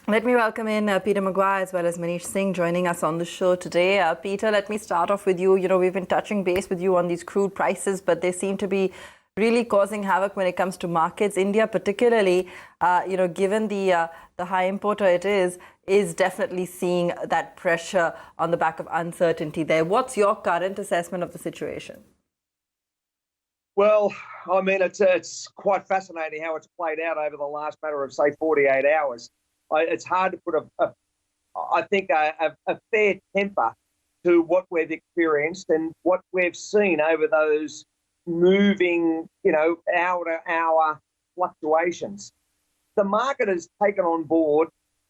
Let me welcome in Peter McGuire as well as Manish Singh joining us on the show today. Peter, let me start off with you. We've been touching base with you on these crude prices, but they seem to be really causing havoc when it comes to markets. India particularly, given the high importer it is definitely seeing that pressure on the back of uncertainty there. What's your current assessment of the situation? Well, I mean, it's quite fascinating how it's played out over the last matter of, say, 48 hours. It's hard to put I think, a fair temper to what we've experienced and what we've seen over those moving, hour-to-hour fluctuations. The market has taken on board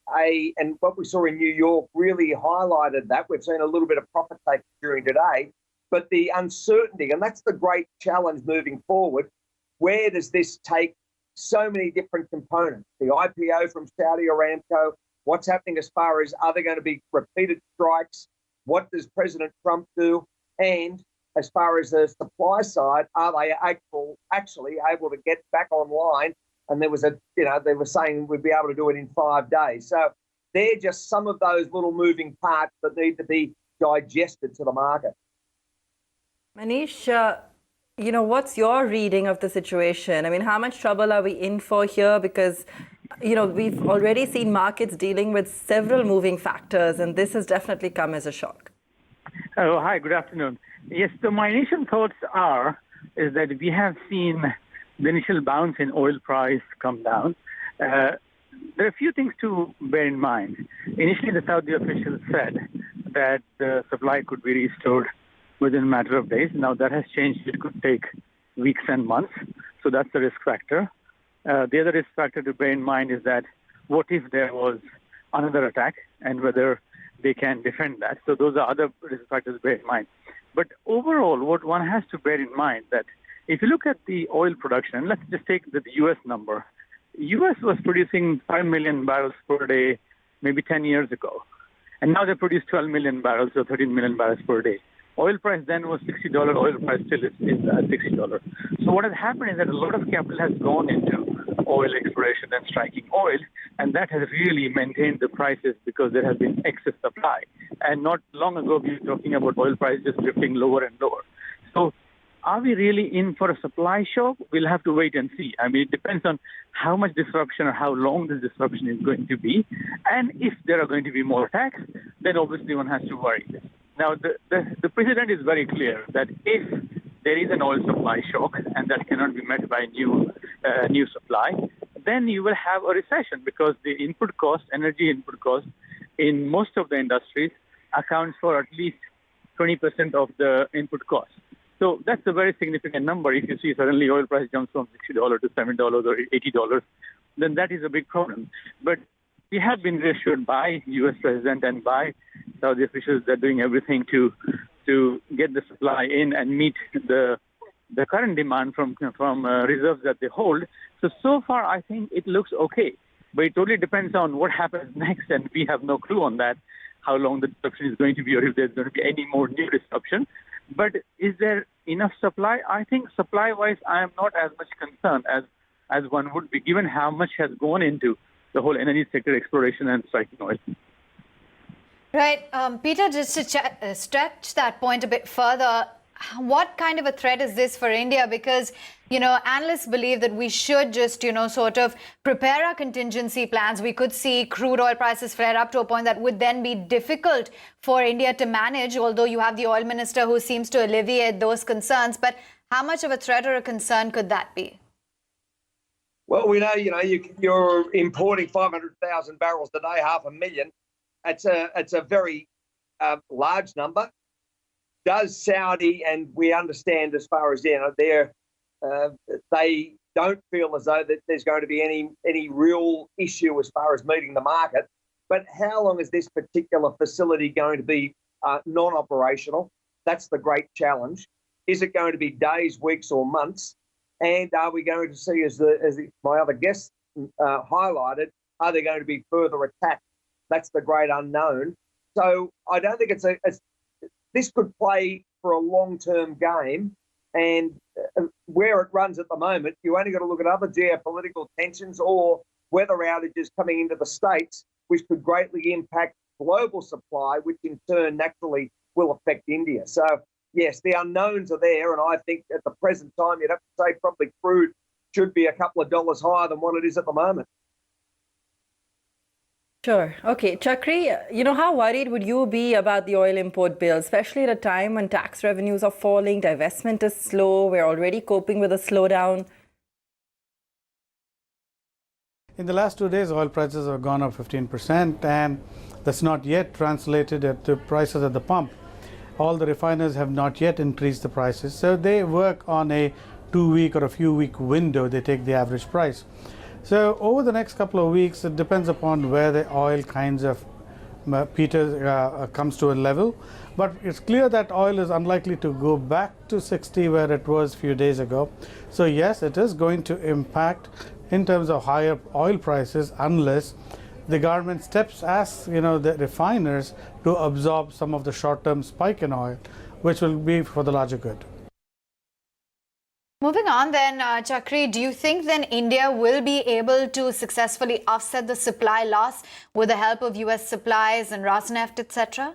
and what we saw in New York really highlighted that. We've seen a little bit of profit taking during today, but the uncertainty, and that's the great challenge moving forward. Where does this take so many different components? The IPO from Saudi Aramco, what's happening as far as are there going to be repeated strikes? What does President Trump do? And as far as the supply side, are they actually able to get back online? And there was they were saying we'd be able to do it in 5 days. So they're just some of those little moving parts that need to be digested to the market. Manish, what's your reading of the situation? I mean, how much trouble are we in for here? Because, we've already seen markets dealing with several moving factors, and this has definitely come as a shock. Oh, hi, good afternoon. Yes, so my initial thoughts is that we have seen the initial bounce in oil price come down. There are a few things to bear in mind. Initially, the Saudi officials said that the supply could be restored within a matter of days. Now that has changed. It could take weeks and months. So that's the risk factor. The other risk factor to bear in mind is that what if there was another attack and whether they can defend that. So those are other risk factors to bear in mind. But overall, what one has to bear in mind that if you look at the oil production, let's just take the U.S. number. U.S. was producing 5 million barrels per day maybe 10 years ago. And now they produce 12 million barrels or 13 million barrels per day. Oil price then was $60. Oil price still is $60. So what has happened is that a lot of capital has gone into oil exploration and striking oil, and that has really maintained the prices because there has been excess supply. And not long ago, we were talking about oil prices just drifting lower and lower. So are we really in for a supply shock? We'll have to wait and see. I mean, it depends on how much disruption or how long this disruption is going to be. And if there are going to be more attacks, then obviously one has to worry. Now, the president is very clear that if there is an oil supply shock and that cannot be met by new supply, then you will have a recession because the input cost, energy input cost in most of the industries accounts for at least 20% of the input cost. So that's a very significant number. If you see suddenly oil price jumps from $60 to $7 or $80, then that is a big problem. But we have been reassured by U.S. President and by Saudi officials that doing everything to get the supply in and meet the current demand from reserves that they hold. So far, I think it looks okay. But it totally depends on what happens next, and we have no clue on that, how long the disruption is going to be or if there's going to be any more new disruption. But is there enough supply? I think supply-wise, I am not as much concerned as one would be, given how much has gone into the whole energy sector exploration and striking oil. Right. Peter, just to stretch that point a bit further, what kind of a threat is this for India? Because, analysts believe that we should just, sort of prepare our contingency plans. We could see crude oil prices flare up to a point that would then be difficult for India to manage, although you have the oil minister who seems to alleviate those concerns. But how much of a threat or a concern could that be? Well, we know, you're importing 500,000 barrels a day, 500,000. It's a very large number. Does Saudi, and we understand as far as they don't feel as though that there's going to be any real issue as far as meeting the market. But how long is this particular facility going to be non-operational? That's the great challenge. Is it going to be days, weeks, or months? And are we going to see, as my other guests highlighted, are there going to be further attacks? That's the great unknown. So I don't think this could play for a long-term game. And where it runs at the moment, you only got to look at other geopolitical tensions or weather outages coming into the States, which could greatly impact global supply, which in turn naturally will affect India. So, yes, the unknowns are there, and I think at the present time, you'd have to say probably crude should be a couple of dollars higher than what it is at the moment. Sure. Okay, Chakri, how worried would you be about the oil import bill, especially at a time when tax revenues are falling, divestment is slow, we're already coping with a slowdown? In the last 2 days, oil prices have gone up 15%, and that's not yet translated into prices at the pump. All the refiners have not yet increased the prices, so they work on a 2-week or a few-week window. They take the average price. So over the next couple of weeks, it depends upon where the oil kinds of comes to a level. But it's clear that oil is unlikely to go back to 60 where it was a few days ago. So yes, it is going to impact in terms of higher oil prices unless the government steps as the refiners to absorb some of the short-term spike in oil, which will be for the larger good. Moving on then, Chakri, do you think then India will be able to successfully offset the supply loss with the help of US supplies and Rosneft, etc.?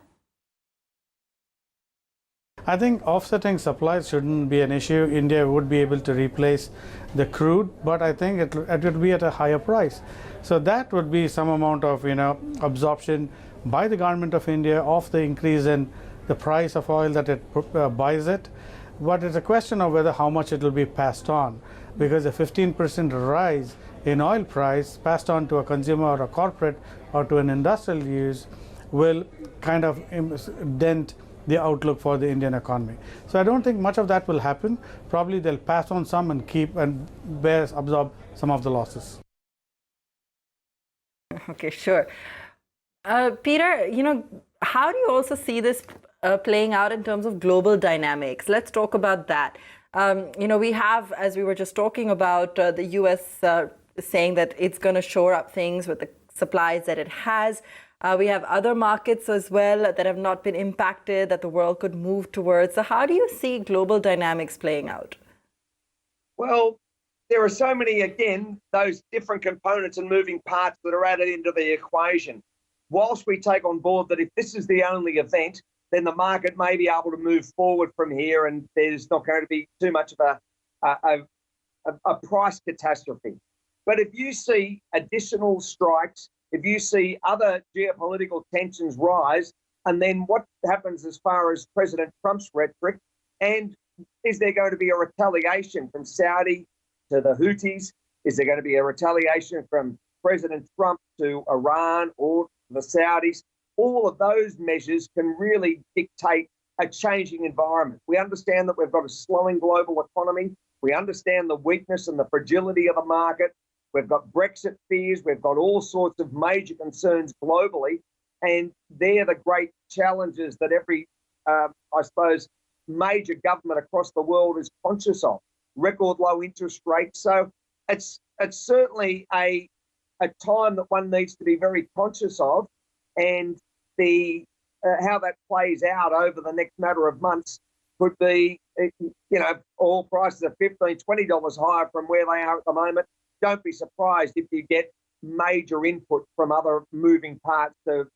I think offsetting supplies shouldn't be an issue. India would be able to replace the crude, but I think it would be at a higher price. So that would be some amount of absorption by the government of India of the increase in the price of oil that it buys it. But it's a question of whether how much it will be passed on, because a 15% rise in oil price passed on to a consumer or a corporate or to an industrial use will kind of dent the outlook for the Indian economy. So I don't think much of that will happen. Probably they'll pass on some and absorb some of the losses. Okay, sure. Peter, how do you also see this playing out in terms of global dynamics? Let's talk about that. We have, as we were just talking about, the US saying that it's going to shore up things with the supplies that it has. We have other markets as well that have not been impacted, that the world could move towards. So how do you see global dynamics playing out? Well, there are so many, again, those different components and moving parts that are added into the equation. Whilst we take on board that if this is the only event, then the market may be able to move forward from here and there's not going to be too much of a price catastrophe. But if you see additional strikes, if you see other geopolitical tensions rise, and then what happens as far as President Trump's rhetoric, and is there going to be a retaliation from Saudi to the Houthis? Is there going to be a retaliation from President Trump to Iran or the Saudis? All of those measures can really dictate a changing environment. We understand that we've got a slowing global economy. We understand the weakness and the fragility of the market. We've got Brexit fears. We've got all sorts of major concerns globally. And they're the great challenges that every, major government across the world is conscious of. Record low interest rates. So it's certainly a time that one needs to be very conscious of. And how that plays out over the next matter of months could be, oil prices are $15, $20 higher from where they are at the moment. Don't be surprised if you get major input from other moving parts to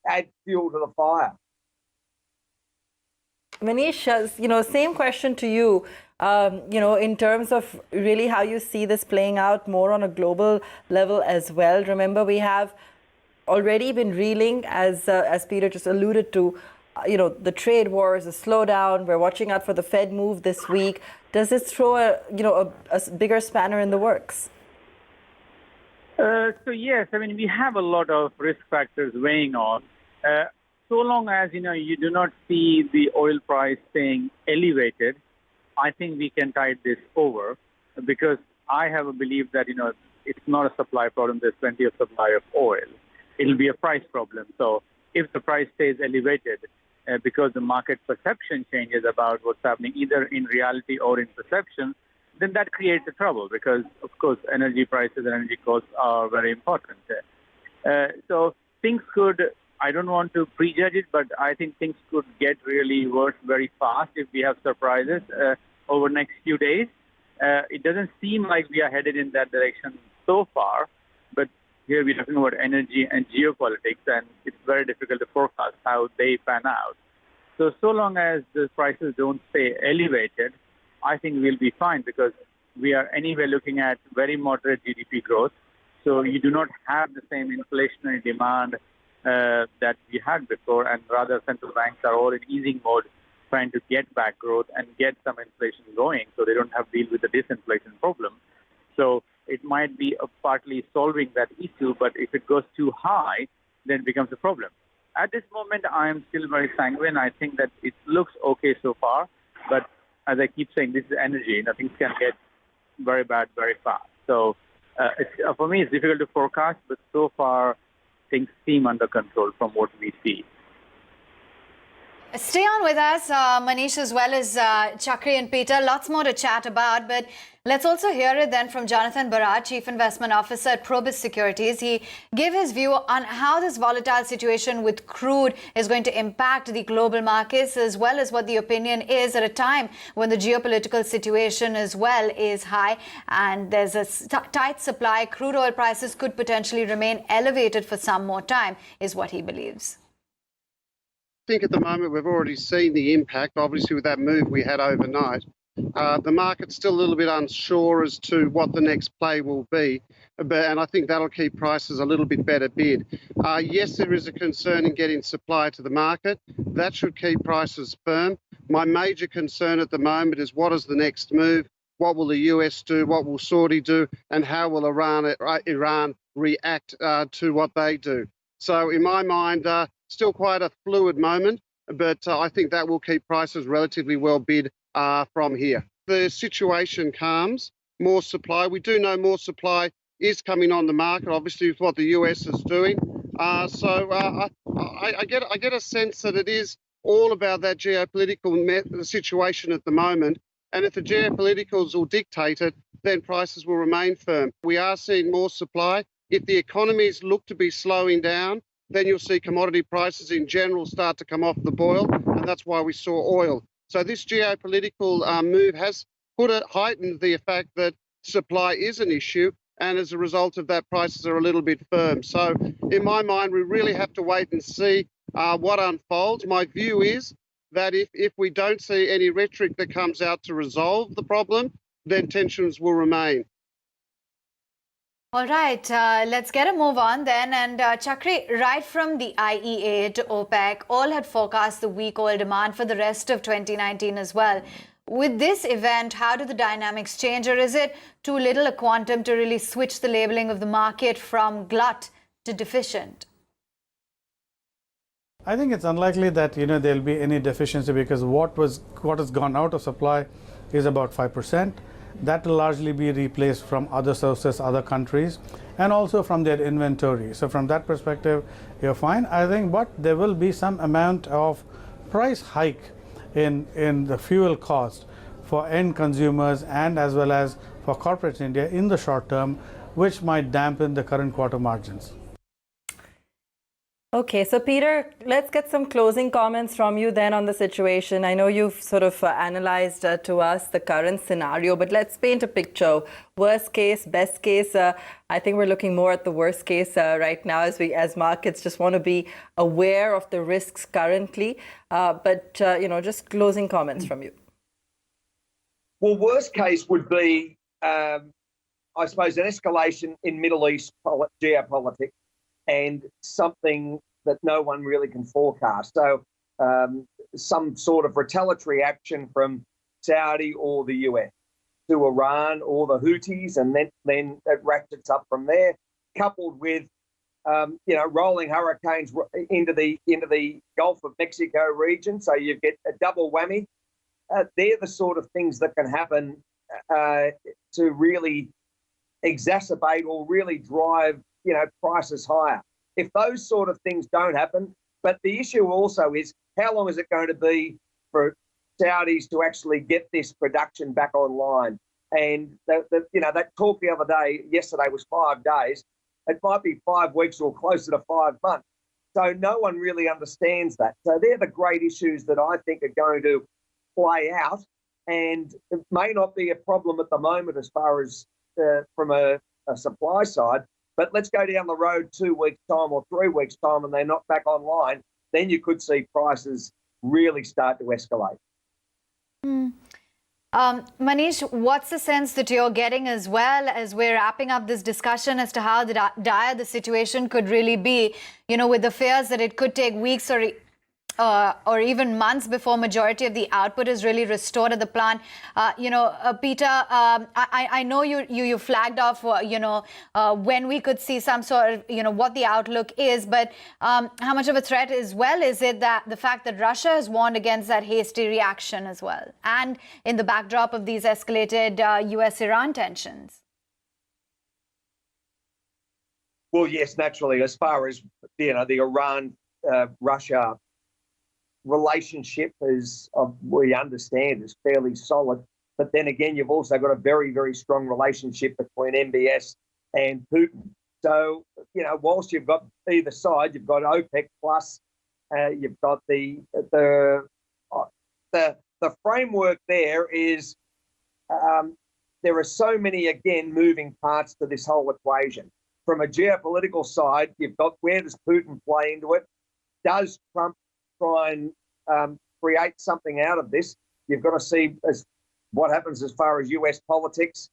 add fuel to the fire. Manish, same question to you. In terms of really how you see this playing out more on a global level as well. Remember, we have already been reeling, as Peter just alluded to, the trade wars, the slowdown. We're watching out for the Fed move this week. Does this throw a bigger spanner in the works? So yes, we have a lot of risk factors weighing on. So long as you do not see the oil price staying elevated, I think we can tide this over, because I have a belief that it's not a supply problem. There's plenty of supply of oil. It'll be a price problem. So if the price stays elevated, because the market perception changes about what's happening either in reality or in perception, then that creates a trouble, because of course energy prices and energy costs are very important. So things could, I don't want to prejudge it, but I think things could get really worse very fast if we have surprises over the next few days. It doesn't seem like we are headed in that direction so far, but Here we're talking about energy and geopolitics, and it's very difficult to forecast how they pan out. So long as the prices don't stay elevated, I think we'll be fine because we are anyway looking at very moderate GDP growth. So you do not have the same inflationary demand that we had before, and rather central banks are all in easing mode, trying to get back growth and get some inflation going so they don't have to deal with the disinflation problem. So it might be partly solving that issue, but if it goes too high, then it becomes a problem. At this moment, I am still very sanguine. I think that it looks okay so far, but as I keep saying, this is energy. Things can get very bad very fast. So for me, it's difficult to forecast, but so far, things seem under control from what we see. Stay on with us, Manish, as well as Chakri and Peter. Lots more to chat about, but let's also hear it then from Jonathan Bharat, Chief Investment Officer at Probus Securities. He gave his view on how this volatile situation with crude is going to impact the global markets, as well as what the opinion is at a time when the geopolitical situation as well is high and there's a tight supply. Crude oil prices could potentially remain elevated for some more time, is what he believes. I think at the moment we've already seen the impact, obviously, with that move we had overnight. The market's still a little bit unsure as to what the next play will be, and I think that'll keep prices a little bit better bid. Yes, there is a concern in getting supply to the market. That should keep prices firm. My major concern at the moment is what is the next move? What will the US do? What will Saudi do? And how will Iran react to what they do? So in my mind, still quite a fluid moment, but I think that will keep prices relatively well bid from here. The situation calms, more supply. We do know more supply is coming on the market, obviously, with what the US is doing. I get a sense that it is all about that geopolitical situation at the moment. And if the geopoliticals will dictate it, then prices will remain firm. We are seeing more supply. If the economies look to be slowing down, then you'll see commodity prices in general start to come off the boil, and that's why we saw oil. So this geopolitical move has heightened the fact that supply is an issue, and as a result of that, prices are a little bit firm. So in my mind, we really have to wait and see what unfolds. My view is that if we don't see any rhetoric that comes out to resolve the problem, then tensions will remain. All right, let's get a move on then. And Chakri, right from the IEA to OPEC, all had forecast the weak oil demand for the rest of 2019 as well. With this event, how do the dynamics change, or is it too little a quantum to really switch the labeling of the market from glut to deficient? I think it's unlikely that there'll be any deficiency, because what has gone out of supply is about 5%. That will largely be replaced from other sources, other countries, and also from their inventory. So from that perspective, you're fine, I think, but there will be some amount of price hike in the fuel cost for end consumers and as well as for corporates in India in the short term, which might dampen the current quarter margins. Okay, so Peter, let's get some closing comments from you then on the situation. I know you've sort of analyzed to us the current scenario, but let's paint a picture. Worst case, best case. I think we're looking more at the worst case right now, as markets just want to be aware of the risks currently. But just closing comments from you. Well, worst case would be, I suppose, an escalation in Middle East geopolitics, and something that no one really can forecast. So some sort of retaliatory action from Saudi or the US to Iran or the Houthis, and then it ratchets up from there, coupled with rolling hurricanes into the Gulf of Mexico region. So you get a double whammy. They're the sort of things that can happen to really exacerbate or really drive prices higher. If those sort of things don't happen, but the issue also is how long is it going to be for Saudis to actually get this production back online? And that talk the other day, yesterday, was 5 days. It might be 5 weeks or closer to 5 months. So no one really understands that. So they're the great issues that I think are going to play out, and it may not be a problem at the moment as far as from a supply side. But let's go down the road 2 weeks' time or 3 weeks' time and they're not back online, then you could see prices really start to escalate. Manish, what's the sense that you're getting as well as we're wrapping up this discussion as to how dire the situation could really be, with the fears that it could take weeks or even months before majority of the output is really restored at the plant? Peter, I know you flagged off, when we could see some sort of, what the outlook is, but how much of a threat as well is it that the fact that Russia has warned against that hasty reaction as well, and in the backdrop of these escalated US-Iran tensions? Well, yes, naturally, as far as, the Iran-Russia relationship is, we understand, is fairly solid. But then again, you've also got a very, very strong relationship between MBS and Putin. So, whilst you've got either side, you've got OPEC plus, you've got the framework there is, there are so many, again, moving parts to this whole equation. From a geopolitical side, you've got, where does Putin play into it? Does Trump try and create something out of this? You've got to see what happens as far as US politics.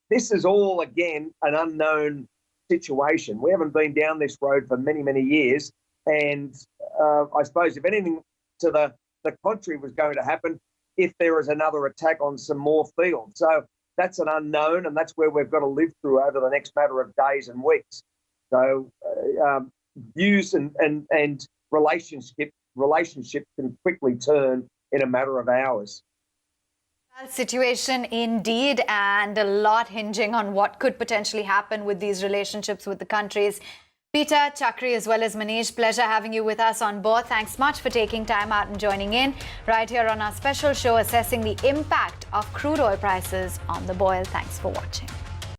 This is all, again, an unknown situation. We haven't been down this road for many, many years. And I suppose if anything to the contrary was going to happen, if there is another attack on some more fields. So that's an unknown, and that's where we've got to live through over the next matter of days and weeks. So views and relationships can quickly turn in a matter of hours. Situation indeed, and a lot hinging on what could potentially happen with these relationships with the countries. Peter, Chakri, as well as Manish, pleasure having you with us on board. Thanks much for taking time out and joining in right here on our special show assessing the impact of crude oil prices on the boil. Thanks for watching.